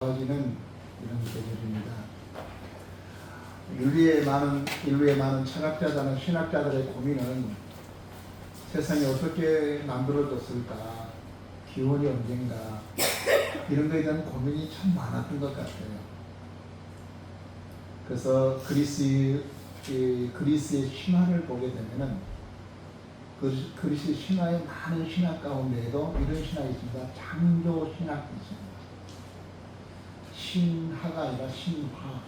좋아지는 이런 계절입니다. 인류의 많은 철학자들은 신학자들의 고민은 세상이 어떻게 만들어졌을까, 기원이 언젠가, 이런 것에 대한 고민이 참 많았던 것 같아요. 그래서 그리스의 신화를 보게 되면은 그리스 신화의 많은 신학 가운데에도 이런 신학이 있습니다. 창조 신학이 있습니다. 신화가 아니라 신화.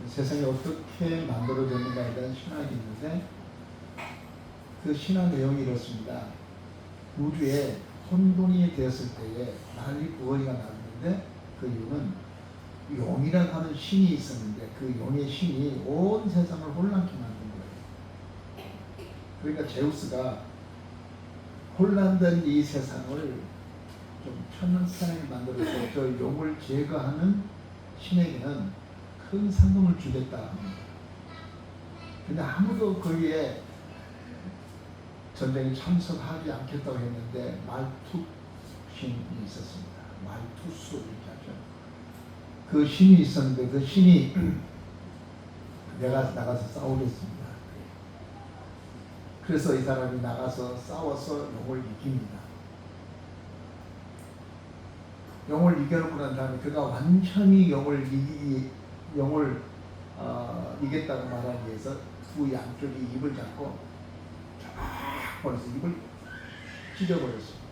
세상이 어떻게 만들어졌는가에 대한 신학이 있는데, 그 신화 내용이 이렇습니다. 우주에 혼돈이 되었을 때에 난리 부어리가 났는데, 그 이유는 용이라고 하는 신이 있었는데, 그 용의 신이 온 세상을 혼란케 만든 거예요. 그러니까 제우스가 혼란된 이 세상을 좀 편안하게 만들어서 저 용을 제거하는 신에게는 큰 상금을 주겠다 합니다. 근데 아무도 거기에 전쟁에 참석하지 않겠다고 했는데 말투 신이 있었습니다. 말투스 이렇게 하죠. 그 신이 있었는데 그 신이 내가 나가서 싸우겠습니다. 그래서 이 사람이 나가서 싸워서 용을 이깁니다. 용을 이겨놓고 난 다음에 그가 완전히 용을 이겼다고 말하기 위해서 두 양쪽이 입을 잡고 쫙 벌어서 입을 찢어버렸습니다.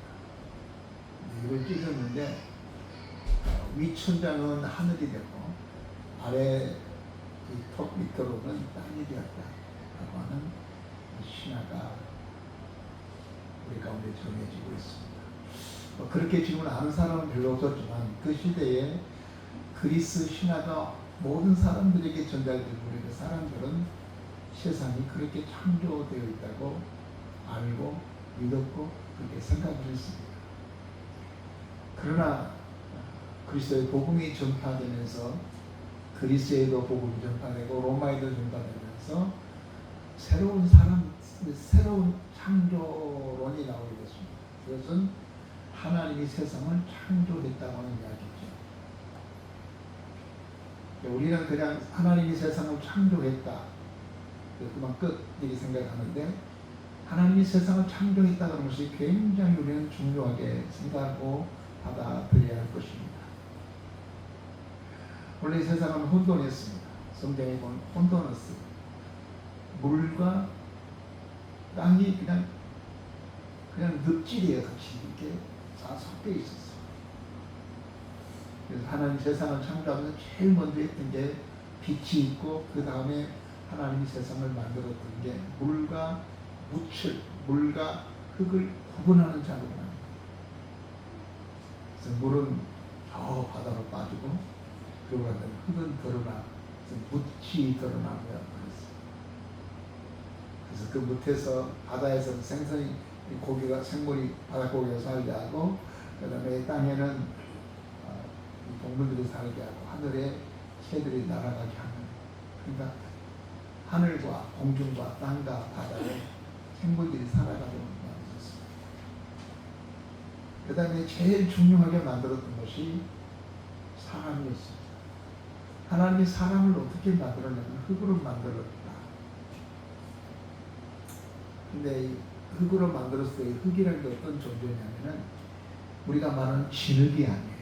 입을 찢었는데 위천장은 하늘이 되고 아래 턱 밑으로는 땅이 되었다라고 하는 신화가 우리 가운데 정해지고 있습니다. 그렇게 지금은 아는 사람은 별로 없었지만 그 시대에 그리스 신화가 모든 사람들에게 전달되고 그 사람들은 세상이 그렇게 창조되어 있다고 알고 믿었고 그렇게 생각을 했습니다. 그러나 그리스도의 복음이 전파되면서 그리스에도 복음이 전파되고 로마에도 전파되면서 새로운 창조론이 나오게 됐습니다. 그것은 하나님이 세상을 창조했다고 하는 이야기죠. 우리는 그냥 하나님이 세상을 창조했다, 그만 끝 이렇게 생각하는데, 하나님이 세상을 창조했다는 것이 굉장히 우리는 중요하게 생각하고 받아들여야 할 것입니다. 원래 세상은 혼돈했습니다. 성경에 보면 혼돈했어요. 물과 땅이 그냥 늪지리에 같이 이렇게 다 섞여 있었어요. 그래서 하나님 세상을 창조하면서 제일 먼저 했던 게 빛이 있고, 그 다음에 하나님이 세상을 만들었던 게 물과 흙을 구분하는 작업을 합니다. 그래서 물은 저 바다로 빠지고, 그러고 난 다음에 흙은 드러나, 묻이 드러나고요. 그래서 그 묻에서 바다에서 생물이 바닷고기가 살게 하고, 그 다음에 땅에는 동물들이 살게 하고, 하늘에 새들이 날아가게 하는, 그러니까 하늘과 공중과 땅과 바다에 생물들이 살아가도록 만들었습니다. 그 다음에 제일 중요하게 만들었던 것이 사람이었습니다. 하나님이 사람을 어떻게 만들었냐면 흙으로 만들었다. 근데 흙으로 만들었을 때 흙이라는 게 어떤 존재냐면은 우리가 말하는 진흙이 아니에요.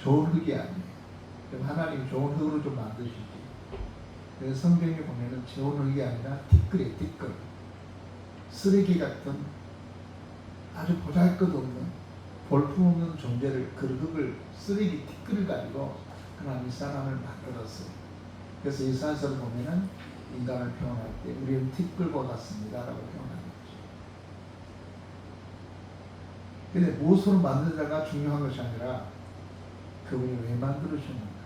좋은 흙이 아니에요. 그럼 하나님이 좋은 흙으로 좀 만드시지. 그래서 성경에 보면은 좋은 흙이 아니라 티끌이에요. 티끌. 쓰레기 같은 아주 보잘것없는 볼품없는 존재를, 그 흙을, 쓰레기 티끌을 가지고 하나님이 사람을 만들었어요. 그래서 이사야서를 보면은 인간을 표현할 때 우리는 티끌과 같습니다 라고 표현하는 거죠. 근데 무엇으로 만드느냐가 중요한 것이 아니라 그분이 왜 만들으셨는가.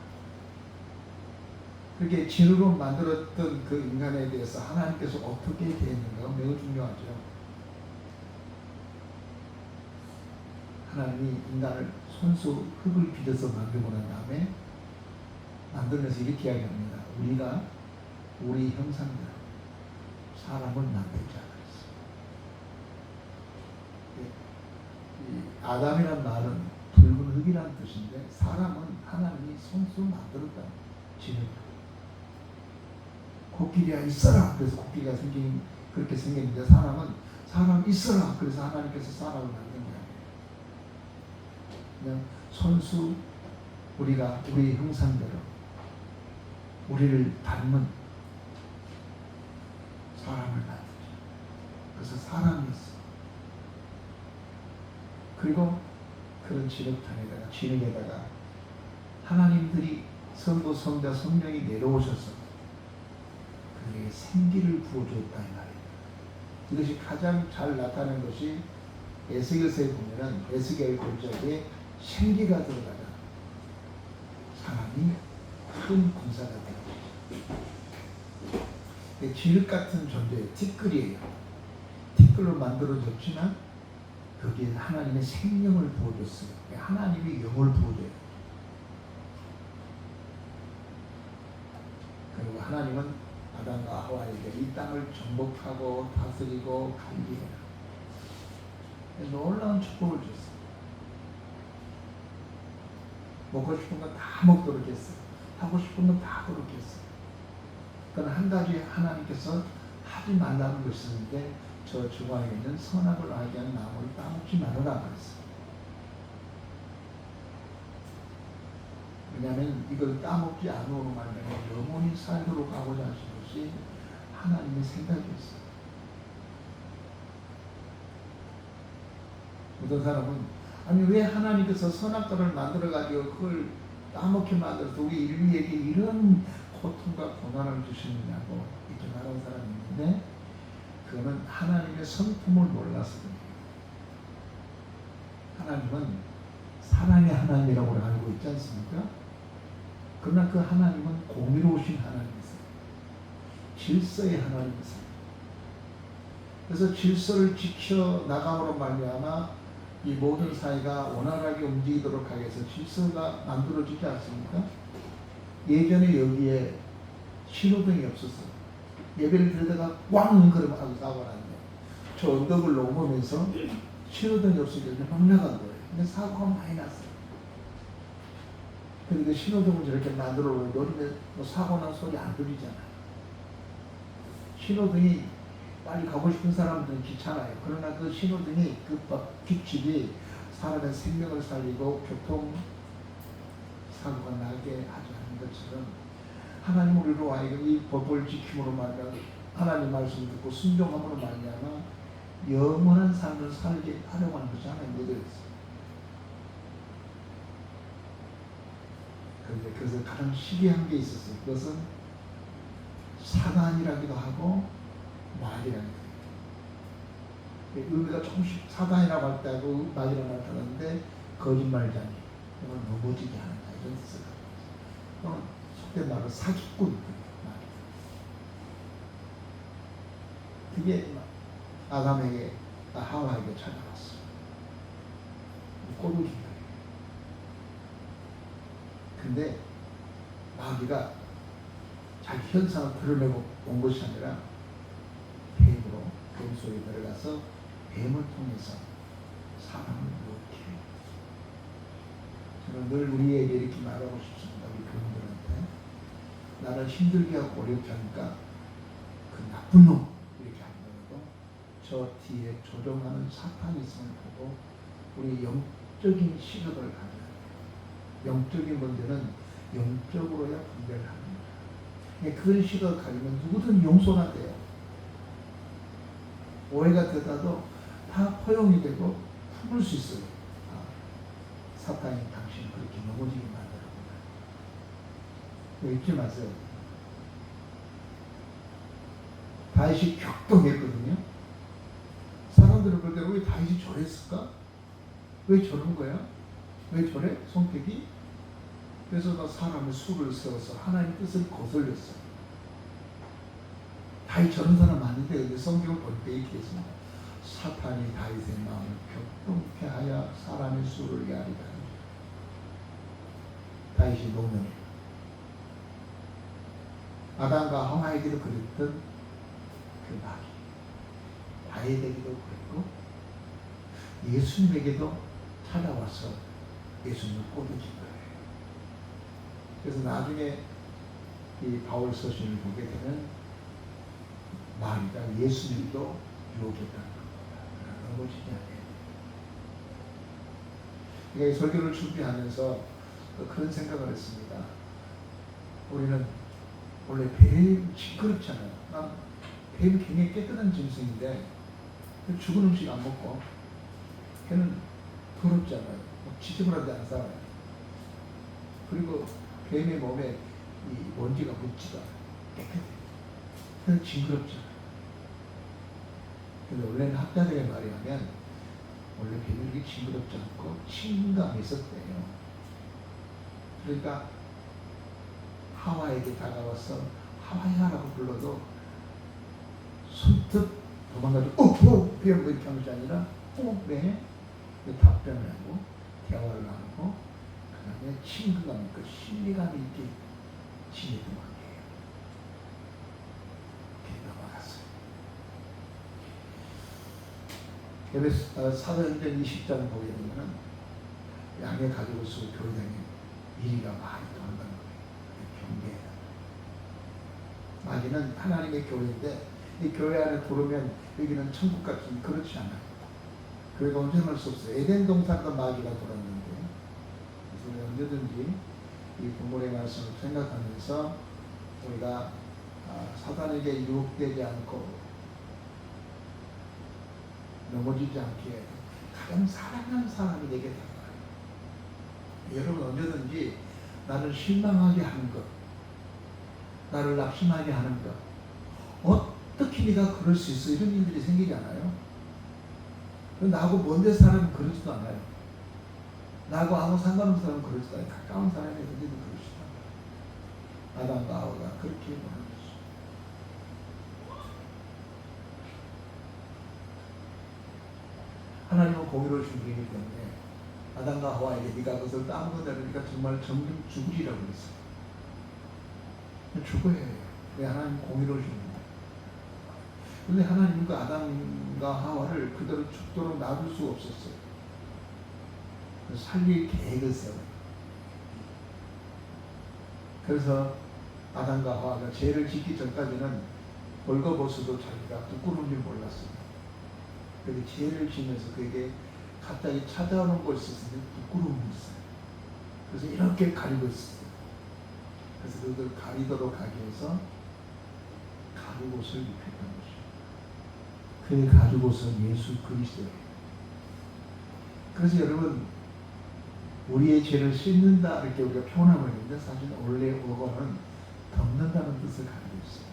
그렇게 진으로 만들었던 그 인간에 대해서 하나님께서 어떻게 대했는가가 매우 중요하죠. 하나님이 인간을 손수 흙을 빚어서 만들고 난 다음에 만들면서 이렇게 이야기합니다. 우리가 우리 형상대로 사람을 만들자 그랬어요. 아담이란 말은 붉은 흙이라는 뜻인데 사람은 하나님이 손수 만들었다. 지는 코끼리야 있어라. 그래서 코끼리가 그렇게 생겼는데 사람 있어라. 그래서 하나님께서 사람을 만든 거야. 그냥 손수 우리가 우리 형상대로 우리를 닮은 사람을 만들죠. 그래서 사람이 있어. 그리고 그런 진흙에다가 하나님들이 성부, 성자, 성령이 내려오셔서 그에게 생기를 부어주었다 이 말이에요. 이것이 가장 잘 나타나는 것이 에스겔서에 보면은 에스겔 골짜기에 생기가 들어가다 사람이 큰 군사가 되고 진흙 같은 존재예요. 티끌이에요. 티끌로 만들어졌지만 거기에 하나님의 생명을 부어줬어요. 하나님이 영을 부어줘요. 그리고 하나님은 아담과 하와에게 이 땅을 정복하고 다스리고 관리해라. 놀라운 축복을 줬어요. 먹고 싶은 거 다 먹도록 했어요. 하고 싶은 거 다 그렇게 했어요. 그러나 한 가지 하나님께서 하지 말라는 것이 있는데 저 주방에 있는 선악을 알게 하는 나무를 따먹지 말아라 그랬어요. 왜냐하면 이걸 따먹지 않으로 말하면 영원히 살도록 하고자 하신 것이 하나님의 생각이었어요. 어떤 사람은 아니 왜 하나님께서 선악과를 만들어가지고 그걸 따먹게 만들어서 우리 인류에게 이런 고통과 고난을 주시느냐고 이렇게 말하는 사람이 있는데 그거는 하나님의 성품을 몰라서 그래요. 하나님은 사랑의 하나님이라고 알고 있지 않습니까? 그러나 그 하나님은 공의로우신 하나님이세요. 질서의 하나님이세요. 그래서 질서를 지켜 나감으로 말미암아 이 모든 사회가 원활하게 움직이도록 하기 위해서 질서가 만들어지지 않습니까? 예전에 여기에 신호등이 없었어요. 예배를 드리다가 꽝 그러면 하고 사고가 났는데 저 언덕을 넘으면서 신호등이 없으니까 막 나간 거예요. 근데 사고가 많이 났어요. 그러니까 신호등을 저렇게 만들어 놓으면 뭐 사고 난 소리 안 들리잖아요. 신호등이 빨리 가고 싶은 사람들은 귀찮아요. 그러나 그 신호등이 그 규칙이 사람의 생명을 살리고 교통 사고가 나게 하지 않는 것처럼 하나님 우리로 하여금 이 법을 지킴으로 말미암아 하나님 말씀 듣고 순종함으로 말미암아 영원한 삶을 살게 하려고 하는 것이 하나님 모델이었어요. 그런데 그래서 가장 시기한 게 있었어요. 그것은 사단이라기도 하고 말이라기도 해요. 의미가 조금씩 사단이라고 할 때하고 말이라고 나타나는데 거짓말자니 이건 넘어지게 하는다 이런 뜻을 갖고 있어요. 속된 말로 사기꾼 그게 아담에게 하와에게 찾아왔어. 꼬르기 거예요. 근데 마귀가 자기 현상을 드러내고 온 것이 아니라 뱀으로 뱀 속에 들어가서 뱀을 통해서 사람을 유혹해. 저는 늘 우리에게 이렇게 말하고 싶습니다. 우리 교인들한테 나를 힘들게 하고 어렵게 하니까 그 나쁜 놈 이렇게 안 보고 저 뒤에 조종하는 사탄이 있음을 보고 우리 영적인 시각을 가져야 돼요. 영적인 문제는 영적으로야 분별을 합니다. 그런 시각을 가지면 누구든 용서가 돼요. 오해가 되다도 다 포용이 되고 품을 수 있어요. 사탄이 당신을 그렇게 넘어지게 만들었구나. 잊지 마세요. 다윗이 격동했거든요. 사람들은 그럴 때 왜 다윗이 저랬을까? 왜 저런 거야? 왜 저래? 성격이? 그래서 나 사람의 수를 세워서 하나님 뜻을 거슬렸어. 다윗 저런 사람 아닌데 여기 성경을 볼 때 이렇게 있습니다. 사탄이 다윗의 마음을 격동케 하여 사람의 수를 야리다. 다윗이 노년에 아담과 하와에게도 그랬던 그 마귀 다윗에게도 그랬고 예수님에게도 찾아와서 예수님을 꼬드긴 거예요. 그래서 나중에 이 바울 서신을 보게 되면 마리가 예수님도 유혹했다는 겁니다. 넘어지지 않아요. 그러니까 이 설교를 준비하면서 그런 생각을 했습니다. 우리는 원래 뱀 시끄럽잖아요. 난 뱀이 굉장히 깨끗한 짐승인데 죽은 음식 안 먹고 걔는 더럽잖아요. 지저분한데 안 살아요. 그리고 뱀의 몸에 이 먼지가 묻지도 않아요. 깨끗해요. 그래서 징그럽잖아요. 근데 원래는 학자들의 말에 하면 원래 뱀이 이렇게 징그럽지 않고 친근감이 있었대요. 그러니까 하와에게 다가와서 하와이야라고 불러도 손뜻 도망가지고 뱀 이렇게 하는 것이 아니라 왜? 답변을 하고 대화를 나누고 그 다음에 친근감 있고 신뢰감이 있게 지내던 관계예요. 이렇게 넘어갔어요. 사도행전 20장 보게 되면 양의 가지고 서 교회당에 일이가 많이 돈다는 거예요. 경계해요. 마귀는 하나님의 교회인데 이 교회 안에 들어오면 여기는 천국 같은 그렇지 않아요. 교회가 언제나 할 수 없어요. 에덴 동산도 마귀가 돌았는데 그래서 언제든지 이 본문의 말씀을 생각하면서 우리가 사단에게 유혹되지 않고 넘어지지 않게 가장 사랑하는 사람이 되게 되는 거예요. 여러분 언제든지 나를 실망하게 하는 것, 나를 낙심하게 하는 것, 어떻게 네가 그럴 수 있어? 이런 일들이 생기지 않아요? 나하고 먼데 사람은 그러지도 않아요. 나하고 아무 상관없는 사람은 그러지도 않아요. 가까운 사람이 언제든 그러지도 않아요. 아담과 하와가 그렇게 말한 것이죠. 하나님은 공의로우신 분이기 때문에 아담과 하와에게 네가 그것을 따먹은 대로 네가 정말 정령 죽으리라고 그랬어요. 죽어야 해요. 왜? 하나님 공의로우신 분이에요. 근데 하나님은 그 아담과 하와를 그대로 죽도록 놔둘 수가 없었어요. 살릴 계획을 세워요. 그래서 아담과 하와가 죄를 짓기 전까지는 벌거벗어도 자기가 부끄러운 줄 몰랐어요. 그런데 죄를 지면서 그에게 갑자기 찾아오는 것이 있었는데 부끄러움이 있어요. 그래서 이렇게 가리고 있었어요. 그래서 그걸 가리도록 하기 위해서 가죽옷을 입혔던 것이죠. 그 가죽옷은 예수 그리스도예요. 그래서 여러분 우리의 죄를 씻는다 이렇게 우리가 표현하고 있는데 사실 원래 어거는 덮는다는 뜻을 가지고 있어요.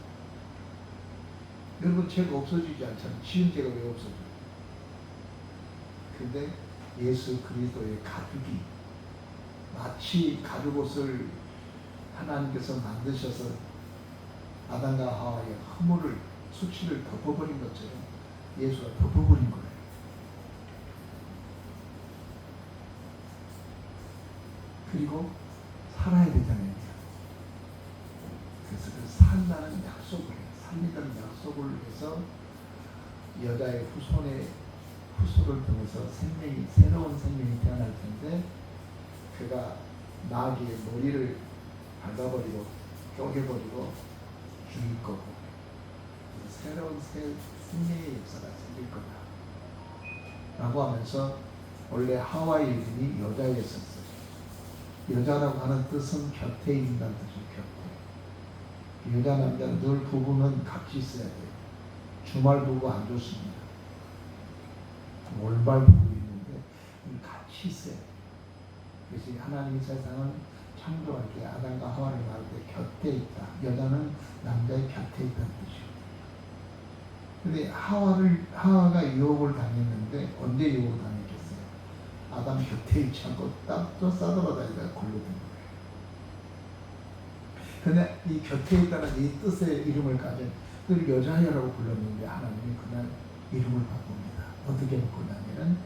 여러분 죄가 없어지지 않잖아요. 지은 죄가 왜 없어져요? 근데 예수 그리스도의 가죽이 마치 가죽옷을 하나님께서 만드셔서 아담과 하와의 허물을 수치를 덮어버린 것처럼 예수가 덮어버린 거예요. 그리고 살아야 되잖아요. 그래서 그 살라는 약속을 해요. 살리다는 약속을 해서 여자의 후손을 통해서 새로운 생명이 태어날 텐데 그가 마귀의 머리를 밟아버리고 쪼개버리고 죽일 거고 새로운 생명의 역사가 생길 거다 라고 하면서 원래 하와의 이름이 여자였었어요. 여자라고 하는 뜻은 곁에 있다는 뜻이에요. 곁에. 여자 남자는 늘 부부는 같이 있어야 돼요. 주말 부부 안 좋습니다. 월말 부부 있는데 같이 있어야 돼요. 그래서 하나님이 세상을 창조할 때 아담과 하와를 말할 때 곁에 있다. 여자는 남자의 곁에 있다는 뜻이에요. 근데 하와가 유혹을 당했는데 언제 유혹을 당했겠어요? 아담 곁에 있지 않고 또 싸돌아다니다가 걸려든 거예요. 근데 이 곁에 있다는 이 뜻의 이름을 가진 그 여자야라고 불렀는데 하나님이 그날 이름을 바꿉니다. 어떻게 바꾸냐면은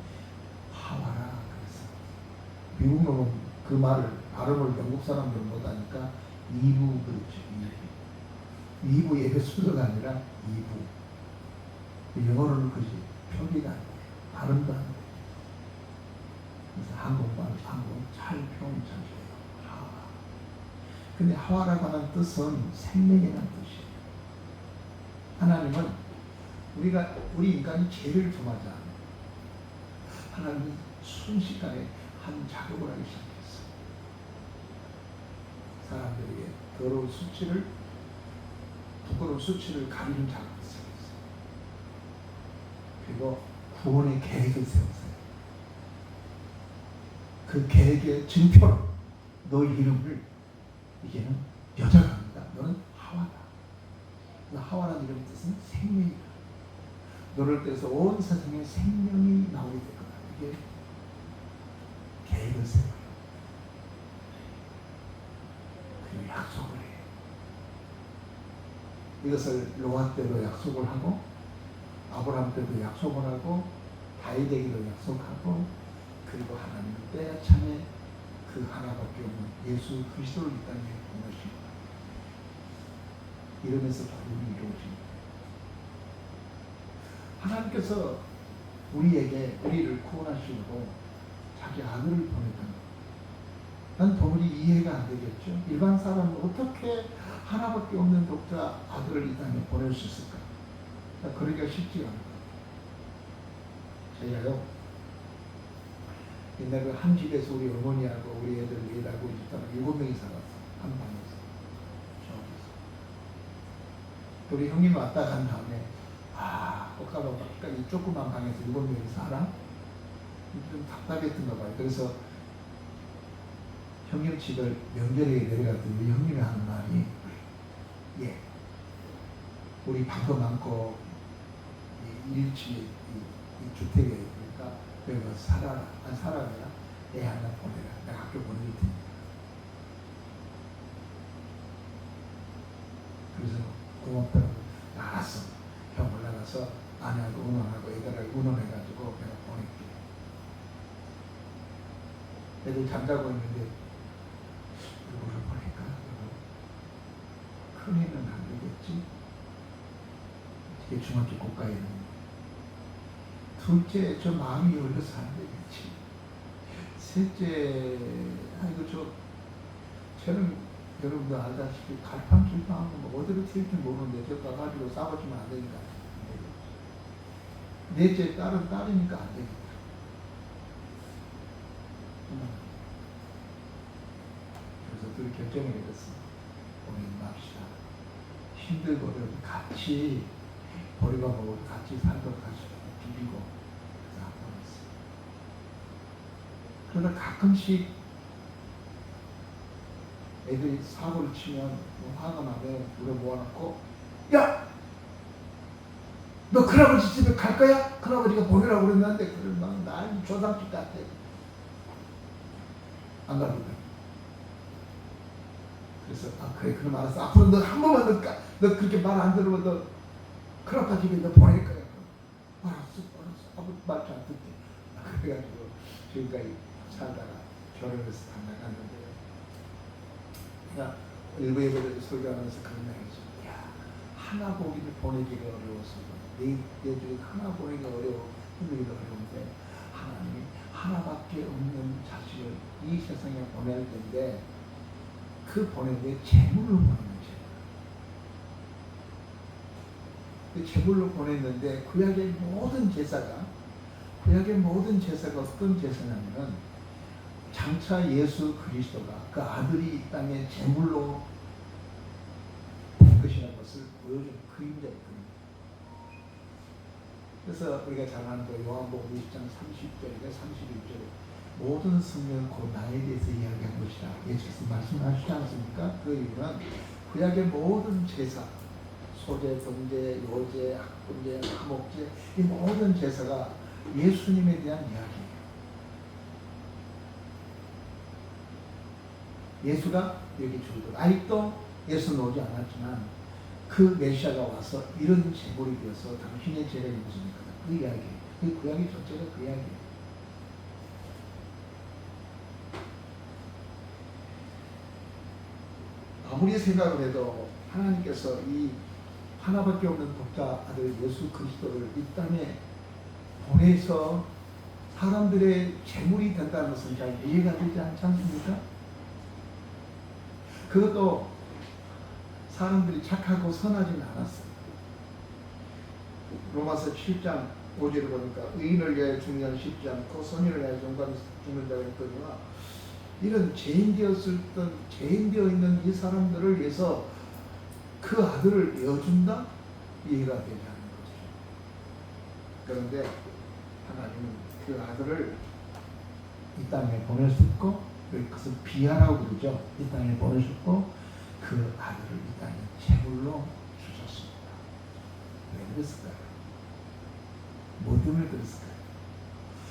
하와라 그랬어요. 미국 놈은 그 말을 발음을 영국 사람들은 못하니까 이브 그렇죠. 이브 예배 순서가 아니라 이브. 영어로는 그지 표기가 안 돼요. 발음도 안 돼요. 그래서 한국말 찰평자주예요. 하와. 근데 하와라고 하는 뜻은 생명이라는 뜻이에요. 하나님은 우리 인간이 죄를 범하자 하나님이 순식간에 한 작업을 하기 시작했어요. 사람들에게 부끄러운 수치를 가리는 작업을 시작했어요. 그리고 구원의 계획을 세웠어요. 그 계획의 증표로 너의 이름을 이제는 여자가 합니다. 너는 하와다. 하와라는 이름의 뜻은 생명이다. 너를 통해서 온 세상에 생명이 나오게 될 거다. 이게 계획을 세워요. 그리고 약속을 해요. 이것을 노아 때도 약속을 하고 아브라함 때도 약속을 하고 다윗에게도 약속하고 그리고 하나님은 때야참에 그 하나밖에 없는 예수 그리스도를 이 땅에 보내십니다. 이러면서 복음이 이루어집니다. 하나님께서 우리를 구원하시고 자기 아들을 보냈다. 난 도무지 이해가 안 되겠죠. 일반 사람은 어떻게 하나밖에 없는 독자 아들을 이 땅에 보낼 수 있을까? 그러기가 쉽지 않다. 저희가요, 옛날에 한 집에서 우리 어머니하고 우리 애들 일하고 있다가 7명이 살았어. 한 방에서. 우리 형님 왔다 간 다음에 꽃가루가 이 조그만 방에서 7명이 살아? 좀 답답했던가 봐요. 그래서 형님 집을 명절에 내려갔더니 우리 형님이 하는 말이 우리 방도 많고 이 주택에 그러니까 여기 가서 살아라. 애 하나 보내라. 내가 학교 보낼 테니까. 그래서 고맙다고 알았어. 형 올라가서 아내하고 의논하고 애들하고 의논해가지고 내가 보낼게. 애들 잠자고 있는데 누구를 보낼까? 큰 애는 안 되겠지. 이게 중학교 고가에 있는. 둘째 저 마음이 열려서 안 되겠지. 셋째 저는 여러분도 알다시피 갈팡질팡하면 어디로 튈지 모르는데 저 가가지고 싸워주면 안 되니까. 넷째 딸은 딸이니까 안 되겠다. 그래서 둘이 결정을 내렸어. 오늘 맙시다. 힘들고 어려도 같이 버리고 먹고 같이 살도록 하시고 비비고 그래서 안 보냈어. 그러다 가끔씩 애들이 사고를 치면 화가 나면 우리 모아놓고 야! 너 큰아버지 집에 갈 거야? 큰아버지가 보내라고 그랬는데 그러면 난 조상집 같아. 안 가거든. 그래서 그래 그럼 알았어. 앞으로 너 한 번만 너 그렇게 말 안 들으면 너 큰아빠 집에 너 보낼 거야. 알았어. 아버지 말 잘 듣게. 그래가지고 지금까지 살다가 결혼해서 다 나갔는데요. 그러니까 일부 예배를 설교하면서 그런 말이죠. 하나 보기를 보내기가 어려워서 내 중에 하나 보내기가 힘들기도 어려운데 하나님이 하나밖에 없는 자식을 이 세상에 보낼 텐데 그 보내는데 제물로 보내는 그 제물로 보냈는데 구약의 모든 제사가 어떤 제사냐면 장차 예수 그리스도가 그 아들이 이 땅에 제물로 된 것이라는 것을 보여준 그림자였거든요. 그래서 우리가 잘 아는 거 요한복음 20장 30절과 31절에 모든 성경은 곧 나에 대해서 이야기한 것이라 예수께서 말씀하시지 않습니까? 그 이유는 구약의 모든 제사, 소제, 번제, 요제, 학분제, 화목제 이 모든 제사가 예수님에 대한 이야기예요. 예수가 여기 주도 아직도 예수는 오지 않았지만 그 메시아가 와서 이런 제물이 되어서 당신의 죄를 묻습니까? 그 이야기, 그 구약의 전체가 그 이야기예요. 아무리 생각을 해도 하나님께서 이 하나밖에 없는 독자 아들 예수 그리스도를 이 땅에 보내서 사람들의 재물이 된다는 것은 잘 이해가 되지 않지 않습니까? 그것도 사람들이 착하고 선하지는 않았어요. 로마서 7장 5절을 보니까 의인을 위하여 죽는 쉽지 않고 선인을 위하여 죽는다고 했거든요. 이런 죄인되어 있는 이 사람들을 위해서 그 아들을 내어준다? 이해가 되지 않는 거죠. 그런데 하나님은 그 아들을 이 땅에 보내셨고, 그것을 비하라고 그러죠. 이 땅에 보내셨고 그 아들을 이 땅에 제물로 주셨습니다. 왜 그랬을까요? 뭐 때문에 그랬을까요?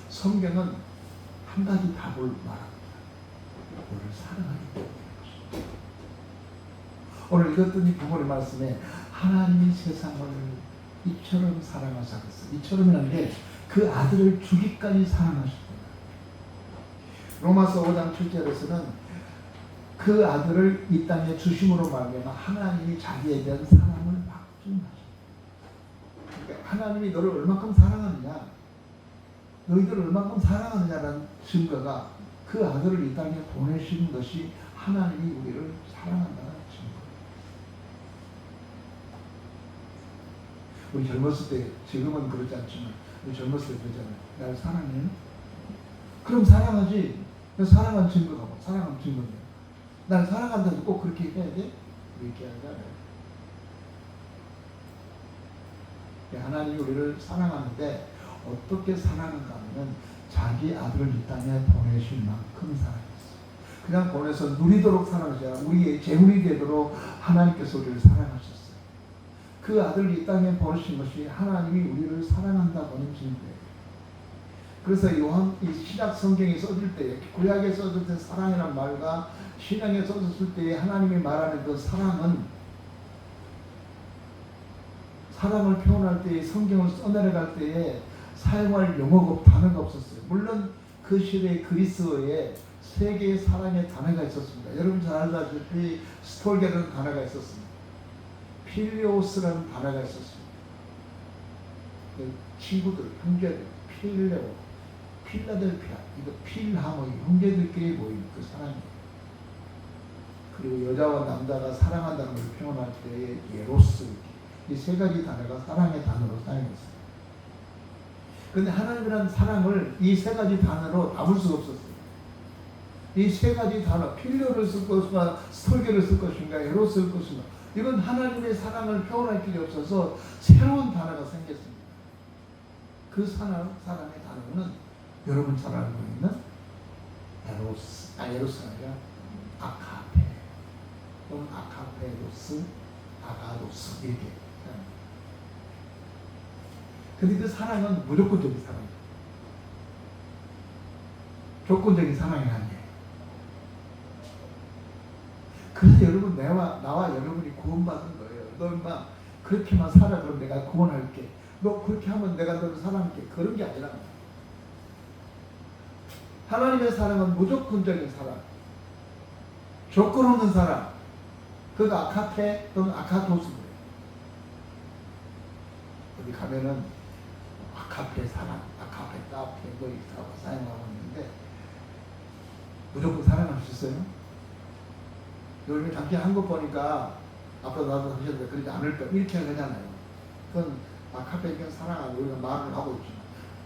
성경은 한 가지 답을 말합니다. 너를 사랑하기 때문에. 오늘 읽었던 이 부분의 말씀에 하나님이 세상을 이처럼 사랑하셨어요. 이처럼이라는 게 그 아들을 주기까지 사랑하셨다. 로마서 5장 7절에서는 그 아들을 이 땅에 주심으로 말미암아 하나님이 자기에 대한 사랑을 확증하셨다. 그러니까 하나님이 너를 얼마큼 사랑하느냐, 너희들을 얼마큼 사랑하느냐라는 증거가 그 아들을 이 땅에 보내신 것이 하나님이 우리를 사랑한다는 증거예요. 우리 젊었을 때, 지금은 그렇지 않지만 우리 젊었을 때 그러잖아요. 날 사랑해요? 그럼 사랑하지. 사랑한 증거가 뭐? 사랑한 증거는 날 사랑한다고 꼭 그렇게 해야 돼? 그렇게 하잖아요. 하나님이 우리를 사랑하는데 어떻게 사랑한가 하면 자기 아들을 이 땅에 보내실 만큼 사랑했어요. 그냥 보내서 누리도록 사랑하지 않아 우리의 재물이 되도록 하나님께서 우리를 사랑하셨어요. 그 아들을 이 땅에 보내신 것이 하나님이 우리를 사랑한다고 하는 증거예요. 그래서 이 신약 성경에 써질 때, 구약에 써질 때 사랑이라는 말과 신약에 써졌을 때 하나님이 말하는 그 사랑은, 사랑을 표현할 때 성경을 써내려갈 때에 사용할 용어가 단어가 없었어요. 물론 그 시대의 그리스어에 세 개의 사랑의 단어가 있었습니다. 여러분 잘 알다시피 스톨게라는 단어가 있었습니다. 필리오스라는 단어가 있었습니다. 친구들, 형제들, 필레오, 필라델피아, 이거 필하모니, 형제들끼리 모인 그 사랑이에요. 그리고 여자와 남자가 사랑한다는 걸 표현할 때의 예로스, 이 세 가지 단어가 사랑의 단어로 사용했어요. 그런데 하나님이라는 사랑을 이 세 가지 단어로 담을 수가 없었어요. 이 세 가지 단어, 필요를 쓸 것인가, 스톨게를 쓸 것인가, 예로스를 쓸 것인가, 이건 하나님의 사랑을 표현할 길이 없어서 새로운 단어가 생겼습니다. 그 사랑의 단어는 여러분 잘 알고 있는 에로스가 아니라 아카페 또는 아카페로스, 아가로스 이렇게. 근데 그 사랑은 무조건적인 사랑이에요. 조건적인 사랑이 아니에요. 그래서 여러분, 나와 여러분이 구원받은 거예요. 너 인마 그렇게만 살아, 그럼 내가 구원할게. 너 그렇게 하면 내가 너를 사랑할게. 그런 게 아니라, 하나님의 사랑은 무조건적인 사랑, 조건 없는 사랑. 그가 아카페 또는 아카토스예요. 어디 가면은 아카페 사랑, 아카페 카페 뭐 이렇게 사용하고 있는데, 무조건 사랑하셨어요? 요즘에 잠깐 한 거 보니까 앞으로 나도 하셨는데 그러지 않을까 이렇게 하잖아요. 그건 아카페 그냥 사랑하고 우리가 말을 하고 있지만,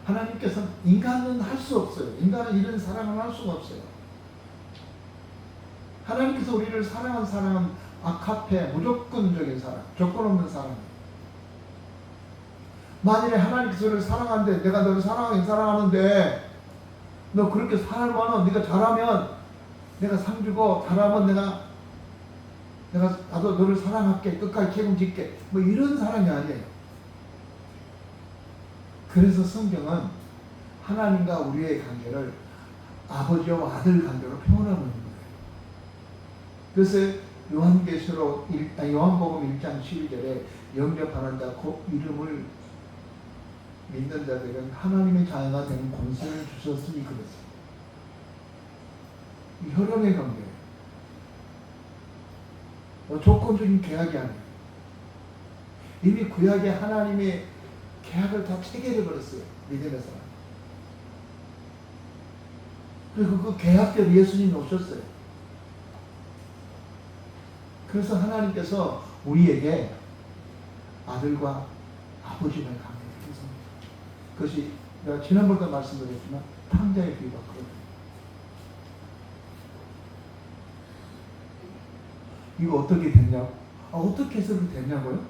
하나님께서는 인간은 할 수 없어요. 인간은 이런 사랑을 할 수가 없어요. 하나님께서 우리를 사랑한 사랑은 아카페, 무조건적인 사랑, 조건 없는 사랑이에요. 만일에 하나님께서 우리를 사랑하는데, 내가 너를 사랑하는데 너 그렇게 살면, 네가 잘하면 내가 상 주고, 잘하면 내가 나도 너를 사랑할게, 끝까지 책임질게, 뭐 이런 사랑이 아니에요. 그래서 성경은 하나님과 우리의 관계를 아버지와 아들 관계로 표현하고 있는 거예요. 그래서 요한복음 1장 12절에 영접하는 자 곧 이름을 믿는 자들은 하나님의 자녀가 되는 권세를 주셨으니 그랬어요. 혈연의 관계예요. 조건적인 계약이 아니에요. 이미 구약에 하나님의 계약을 다 체결해 버렸어요. 믿음의 사람. 그리고 그 계약대로 예수님이 오셨어요. 그래서 하나님께서 우리에게 아들과 아버지의 관계를 형성합니다. 그것이 내가 지난번도 말씀드렸지만 탕자의 비유가 그렇거든요. 이거 어떻게 됐냐고? 어떻게 해서 그렇게 됐냐고요?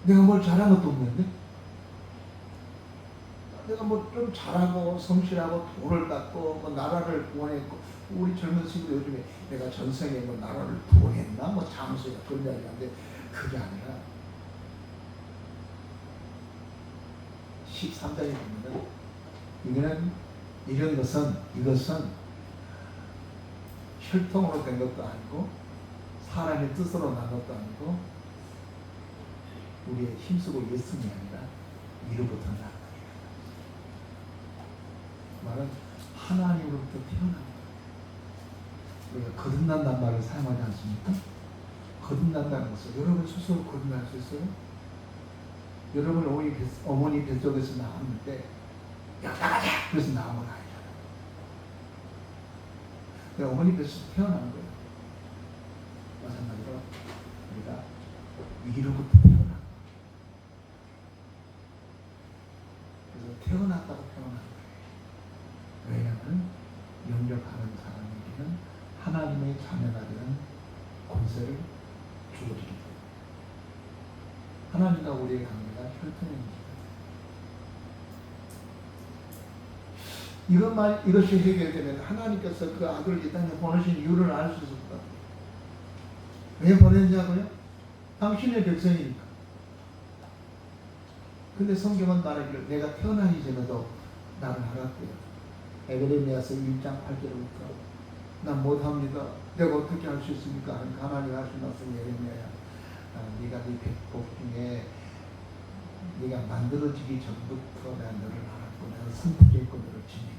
내가 뭘 잘한 것도 없는데? 내가 뭐 좀 잘하고 성실하고 도를 닦고 뭐 나라를 구원했고, 우리 젊은 친구들 요즘에 내가 전생에 뭐 나라를 구원했나 뭐 장수야 그런 이야기 하는데, 그게 아니라 13장에 보면은 이것은 혈통으로 된 것도 아니고 사람의 뜻으로 난 것도 아니고 우리의 힘쓰고 예씀이 아니라 위로부터 난 거예요. 말은 하나님으로부터 태어난 거예요. 우리가 거듭난다는 말을 사용하지 않습니까? 거듭난다는 것은 여러분 스스로 거듭날 수 있어요? 여러분 어머니 뱃속에서 나왔는데 야 나가자! 그래서 나온 건 아니잖아요. 내가 어머니 뱃속에서 태어난 거예요. 마찬가지로 우리가 위로부터 태어난 거예요. 그래서 태어났다고 태어난 거예요. 왜냐하면 영접하는 사람에게는 하나님의 자녀가 되는 권세를 주어지기 때문에. 하나님과 우리의 관계가 혈통입니다. 이것이 해결되면 하나님께서 그 아들을 이 땅에 보내신 이유를 알 수 있을 것 같아요. 왜 보냈냐고요? 당신의 백성이니까. 근데 성경은 말하기를 내가 태어나기 전에도 나를 알았대요. 에베레미야서 1장 8절부터 난 못합니다. 내가 어떻게 할 수 있습니까? 하나님 하신 말씀 예레미야야. 네가 네 백복 중에 네가 만들어지기 전부터 내가 너를 알았고 내가 선택했고 너를 지내게.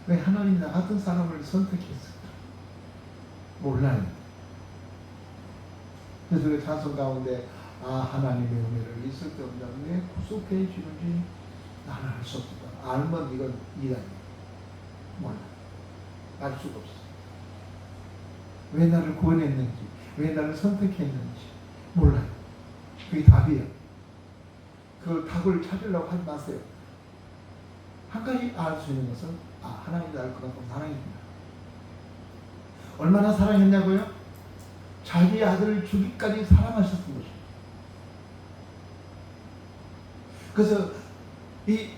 왜 하나님이 나 같은 사람을 선택했을까? 몰라요. 그래서 그 찬송 가운데 하나님의 은혜를 있을 때 없냐 왜 구속해 주는지 나는 알 수 없다. 알면 이건 이단이야. 몰라. 알 수가 없어. 왜 나를 구원했는지, 왜 나를 선택했는지 몰라요. 그게 답이에요. 그 답을 찾으려고 하지 마세요. 한 가지 알 수 있는 것은 하나님이 나를 그만큼 사랑했구나. 얼마나 사랑했냐고요? 자기 아들을 주기까지 사랑하셨던 것입니다. 그래서 이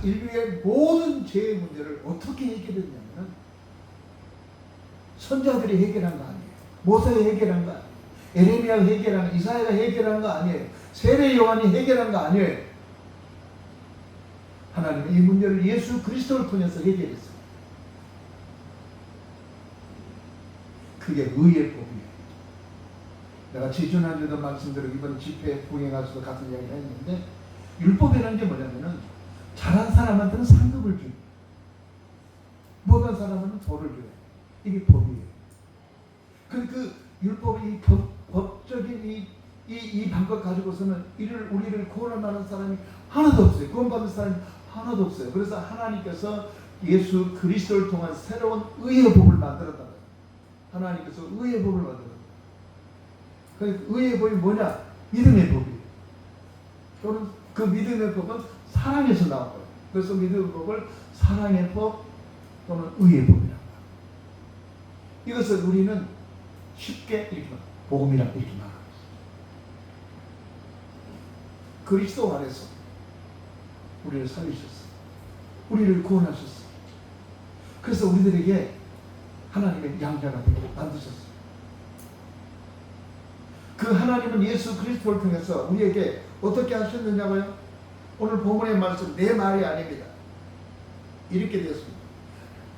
인류의 모든 죄의 문제를 어떻게 해결했냐면 선자들이 해결한 거 아니에요. 모세가 해결한 거 아니에요. 에레미야가 해결한 거, 이사야가 해결한 거 아니에요. 세례 요한이 해결한 거 아니에요. 하나님은 이 문제를 예수 그리스도를 통해서 해결했어요. 그게 의의 법이에요. 내가 지난주에도 말씀드리고 이번 집회 부행할 수도 같은 이야기를 했는데, 율법이라는 게 뭐냐면은 잘한 사람한테는 상급을 줍니다. 못한 사람한테는 벌을 줘요. 이게 법이에요. 그 율법이 법적인 이 방법 가지고서는 우리를 구원할 만한 사람이 하나도 없어요. 구원받을 사람이 하나도 없어요. 그래서 하나님께서 예수 그리스도를 통한 새로운 의의 법을 만들었다. 하나님께서 의의 법을 만들었다. 그 의의 법이 뭐냐? 믿음의 법이에요. 또는 그 믿음의 법은 사랑에서 나온 거예요. 그래서 믿음의 법을 사랑의 법 또는 의의 법이라고 합니다. 이것을 우리는 쉽게 이렇게 복음이라고 이렇게 말합니다. 그리스도 안에서 우리를 살리셨어요. 우리를 구원하셨어요. 그래서 우리들에게 하나님의 양자가 되게 만드셨어요. 그 하나님은 예수 그리스도를 통해서 우리에게 어떻게 하셨느냐고요? 오늘 본문의 말씀 내 말이 아닙니다. 이렇게 되었습니다.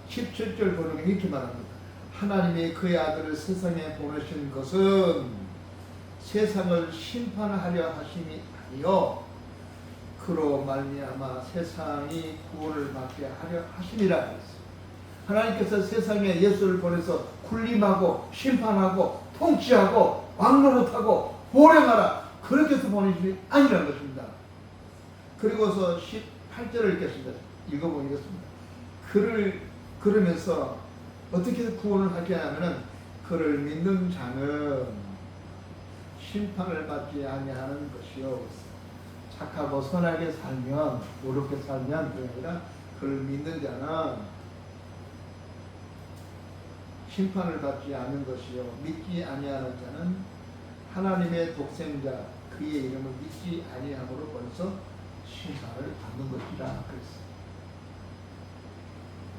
17절 보면 이렇게 말합니다. 하나님이 그의 아들을 세상에 보내신 것은 세상을 심판하려 하심이 아니요 그로 말미암아 세상이 구원을 받게 하려 하심이라 했어요. 하나님께서 세상에 예수를 보내서 군림하고 심판하고 통치하고 왕노릇하고 보령하라 그렇게 해서 보내신 게 아니라는 것입니다. 그리고서 18절을 읽겠습니다. 읽어보면 이렇습니다. 그를 그러면서 어떻게 구원을 하게 하면은 그를 믿는 자는 심판을 받지 아니하는 것이요. 착하고 선하게 살면, 노력해 살면 그게 아니라 그를 믿는 자는 심판을 받지 않는 것이요. 믿지 아니하는 자는 하나님의 독생자 그의 이름을 믿지 아니함으로 벌써 심판을 받는 것이라 그랬어요.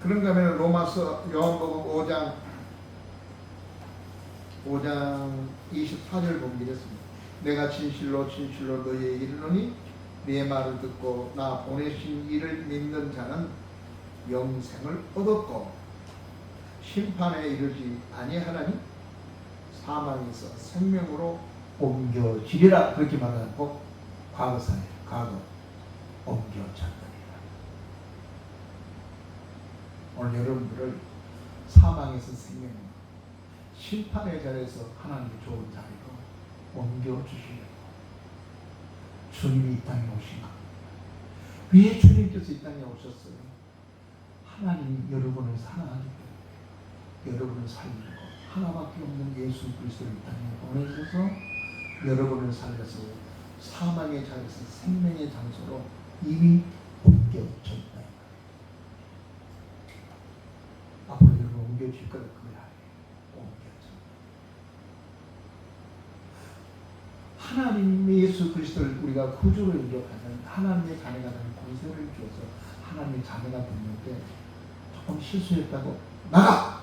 그런가 하면 로마서 요한복음 5장 24절 보면 이랬습니다. 내가 진실로 너희에게 이르노니 내 말을 듣고 나 보내신 이를 믿는 자는 영생을 얻었고 심판에 이르지 아니하나니 사망에서 생명으로 옮겨지리라. 그렇게 말하고 과거사에 과거 옮겨졌느니라. 오늘 여러분들을 사망에서 생명, 심판의 자리에서 하나님의 좋은 자리로 옮겨주시려고 주님이 이 땅에 오신 겁니다. 왜 주님께서 이 땅에 오셨어요? 하나님이 여러분을 사랑하기 때문에 여러분을 살리고 하나밖에 없는 예수 그리스도를 이 땅에 보내셔서 여러분을 살려서 사망의 자리에서 생명의 장소로 이미 옮겨졌다. 앞으로 여러분 옮겨질 거다. 그거야. 옮겨져. 하나님의 예수 그리스도를 우리가 구주로 인정하는 하나님의 자녀가 되는 권세를 주어서 하나님의 자녀가 됐는데 조금 실수했다고 나가!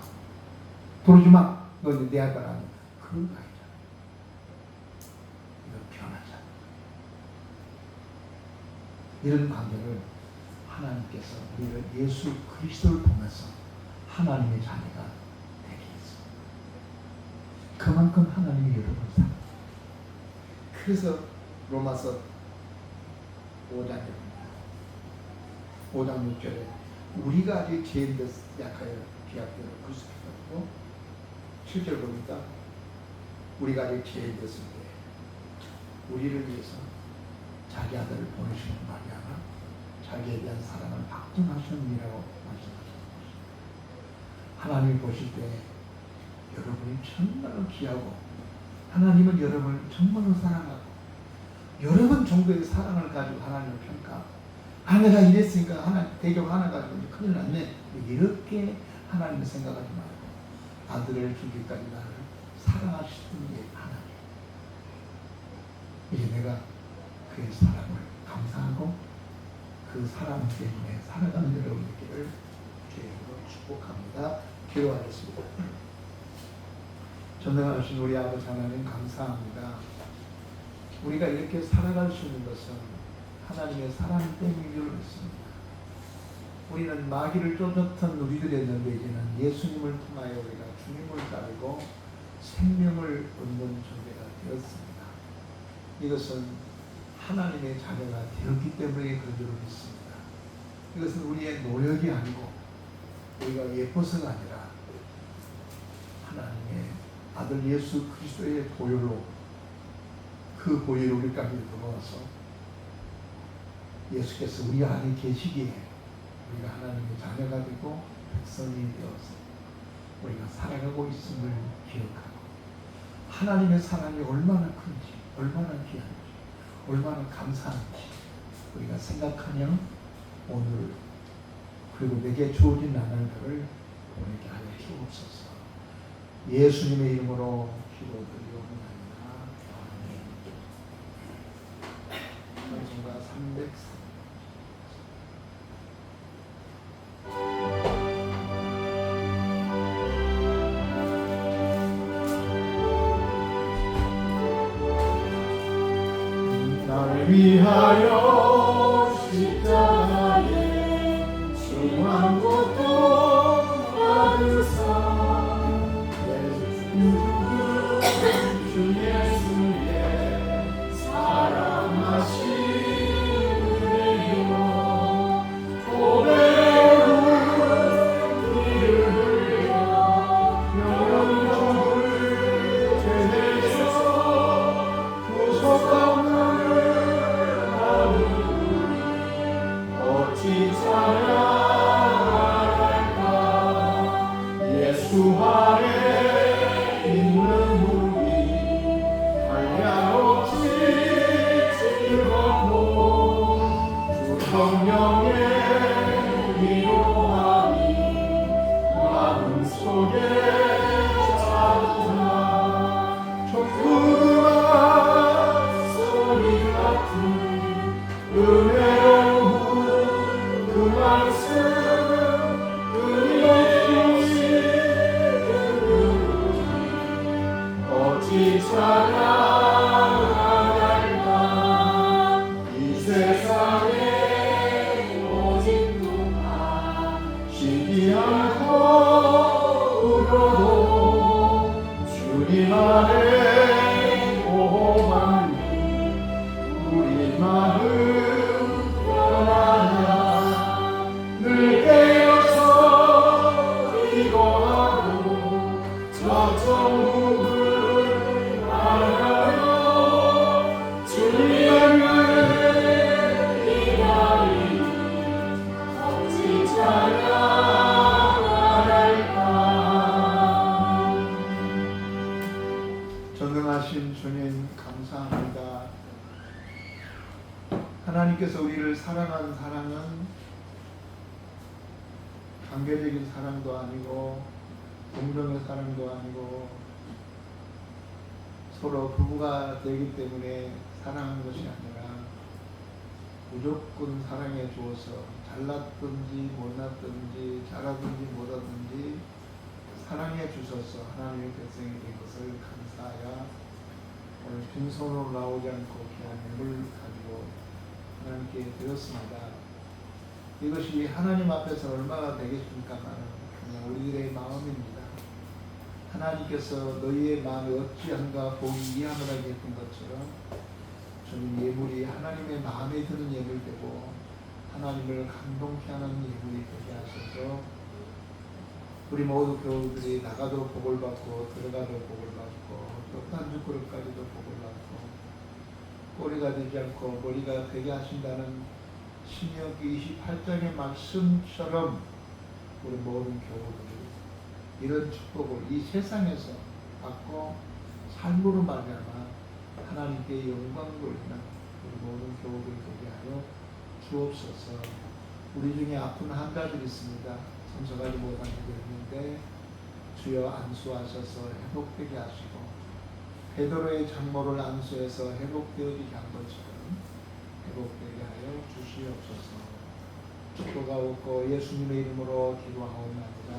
들어오지 마! 너 이제 내 아들 아니야. 그런 거 아니잖아. 이건 변하잖아. 이런 관계를 하나님께서 우리를 예수 그리스도를 통해서 하나님의 자녀가 되게 했습니다. 그만큼 하나님이 여러분을 사랑합니다. 그래서 로마서 5장 6절에 우리가 아직 죄인 약하여 기약대로 그리스도였고 7절 보니까 우리가 아직 죄인 됐을 때 우리를 위해서 자기 아들을 보내시는 말이야마 자기에 대한 사랑을 확증하시는 이라고 말씀하셨습니다. 하나님이 보실 때 여러분이 정말로 귀하고 하나님은 여러분을 정말로 사랑하고 여러분 정도의 사랑을 가지고 하나님을 평가하고 내가 이랬으니까 하나님 대접 하나 가지고 이제 큰일 났네 이렇게 하나님을 생각하지 말고 아들을 주기까지 나를 사랑하시던 게 하나님. 이제 내가 그의 사랑을 감사하고 그 사랑 때문에 살아가는 여러분 되기를 주님으로 축복합니다. 기도하겠습니다. 전능하신 우리 아버지 하나님 감사합니다. 우리가 이렇게 살아갈 수 있는 것은 하나님의 사랑 때문인 줄 믿습니다. 우리는 마귀를 쫓았던 우리들이었는데 이제는 예수님을 통하여 우리가 주님을 따르고 생명을 얻는 존재가 되었습니다. 이것은 하나님의 자녀가 되었기 때문에 그런 줄 믿습니다. 이것은 우리의 노력이 아니고 우리가 예뻐서가 아니라 하나님의 아들 예수 그리스도의 보혈로 그 보혈이 우리까지 들어와서 예수께서 우리 안에 계시기에 우리가 하나님의 자녀가 되고 백성이 되어서 우리가 살아가고 있음을 기억하고 하나님의 사랑이 얼마나 큰지 얼마나 귀한지 얼마나 감사한지 우리가 생각하며 오늘 그리고 내게 주어진 나날들을 보내게 하여 주옵소서. 예수님의 이름으로 기도드리옵나이다. 아멘. 찬송가 303 위하여 십자가에 중한 고통 받으사 주 예수의 사랑하시는 고백은 이를 흘려 영원을 제대해서 구속함 은혜로운 그 말씀 끊임없이 듣는 어찌 찬양할까 이 세상에 오직 누가 쉬지 않고 울어도 주님 안에 보호받는 우리 마음 편하냐 늘 깨어서 기도하고 저 천국을 바라며 주님을 기다리니 어찌 찬양할까 전능하신 주님 감사합니다. 하나님께서 우리를 사랑하는 사랑은 관계적인 사랑도 아니고 동정의 사랑도 아니고 서로 부부가 되기 때문에 사랑하는 것이 아니라 무조건 사랑해 주어서 잘났든지 못났든지 잘하든지 못하든지 사랑해 주셔서 하나님의 백성이 된 것을 감사하여 오늘 빈손으로 나오지 않고 귀한 힘을 가지고 하나님께 드렸습니다. 이것이 하나님 앞에서 얼마나 되겠습니까만 그냥 우리들의 마음입니다. 하나님께서 너희의 마음이 어찌한가 보기 이하노라 했던 것처럼 주님 예물이 하나님의 마음에 드는 예물 되고 하나님을 감동케 하는 예물이 되게 하셔서 우리 모두 교우들이 나가도 복을 받고 들어가도 복을 받고 또 딴죽그릇까지도 복을 받고 꼬리가 되지 않고 머리가 되게 하신다는 신명기 28장의 말씀처럼 우리 모든 교우들이 이런 축복을 이 세상에서 받고 삶으로 말미암아 하나님께 영광 돌리는 우리 모든 교우들이 되게 하여 주옵소서. 우리 중에 아픈 환자들이 있습니다. 참석하지 못한 일이 있는데 주여 안수하셔서 회복되게 하시고 베드로의 장모를 안수해서 회복되어지게 한 것처럼 회복되게 하여 주시옵소서. 축복하옵고 예수님의 이름으로 기도하옵나이다.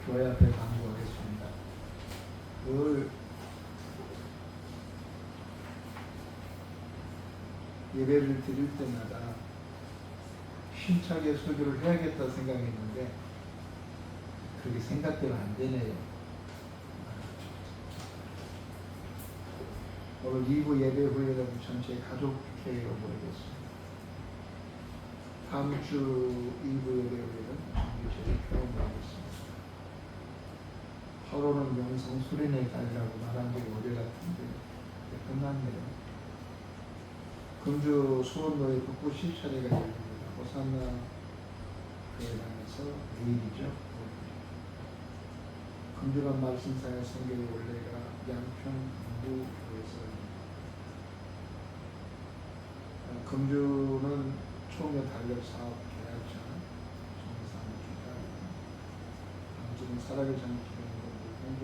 교회 앞에 강구하겠습니다. 늘 예배를 드릴 때마다 힘차게 설교를 해야겠다 생각했는데 그렇게 생각대로 안 되네요. 오늘 2부 예배 후에 여러분 전체 가족회의로 모이겠습니다. 다음 주 2부 예배 후에는 정규제를 교회 모이겠습니다. 서로는 명성 수련회 달이라고 말한 게 어제 같은데 끝났네요. 금주 수원로에 북부 시찰회가 열립니다. 호산나 교회당에서 내일이죠. 금주간 말씀사의 성경의 원래가 양평 동부교회에서 금주는 총회 달력 사업 계약자 정상을 기다립니다. 지금 사랑의 장기는 홍보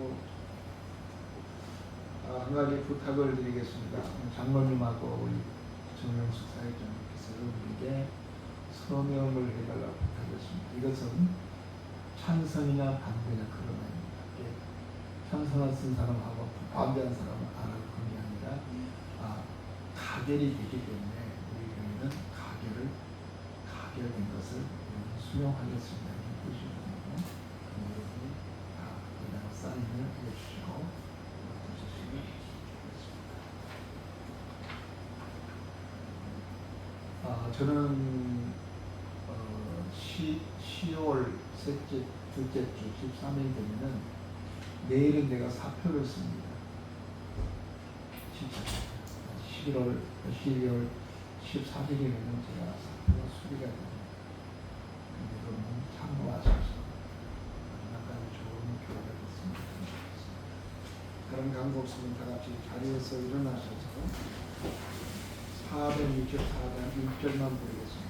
한 가지 부탁을 드리겠습니다. 장로님하고 우리 정영숙 사역자님께서 우리에게 서명을 해달라고 부탁했습니다. 이것은 찬성이나 반대나 그런 아닙니다. 찬성을 쓴 사람하고 반대한 사람은 안 하고 그런 게 아니라 가결이 되기 때문에 우리 교회는 가결된 것을 수용하겠습니다. 이런 뜻이거든요. 여러분이 다 여기다가 사인을 해주시고 주시면 좋겠습니다. 저는 10월 둘째 주 13일 되면은 내일은 내가 사표를 씁니다. 12월 14일이면 제가 사표가 수리가 됩니다. 여러분 참고하셔서 만나까지 좋은 교회가 됐으면 좋겠습니다. 그런 강도 없으면 다 같이 자리에서 일어나셔서 464장 1절만 부르겠습니다.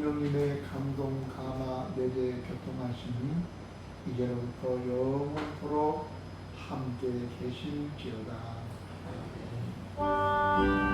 성령님의 감동, 감화, 내재, 교통하심이 이제로부터 영원토록 함께 계실지어다. 아멘.